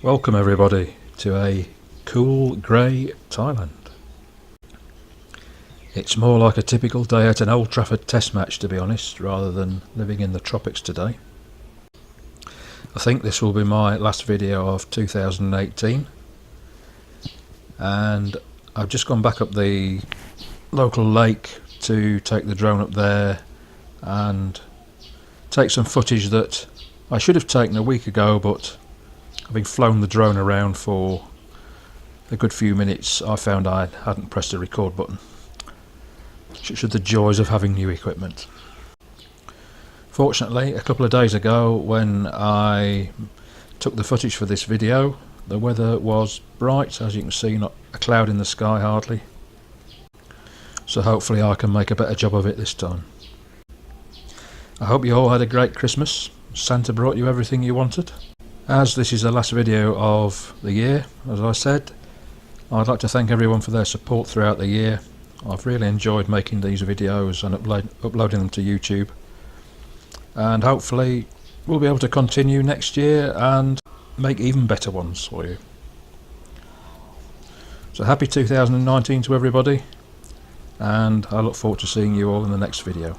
Welcome everybody to a cool grey Thailand. It's more like a typical day at an Old Trafford test match, to be honest, rather than living in the tropics today. I think this will be my last video of 2018, and I've just gone back up the local lake to take the drone up there and take some footage that I should have taken a week ago, but having flown the drone around for a good few minutes, I found I hadn't pressed the record button. Such are the joys of having new equipment. Fortunately, a couple of days ago when I took the footage for this video, the weather was bright, as you can see, not a cloud in the sky hardly. So hopefully I can make a better job of it this time. I hope you all had a great Christmas. Santa brought you everything you wanted. As this is the last video of the year, as I said, I'd like to thank everyone for their support throughout the year. I've really enjoyed making these videos and uploading them to YouTube, and hopefully we'll be able to continue next year and make even better ones for you. So happy 2019 to everybody, and I look forward to seeing you all in the next video.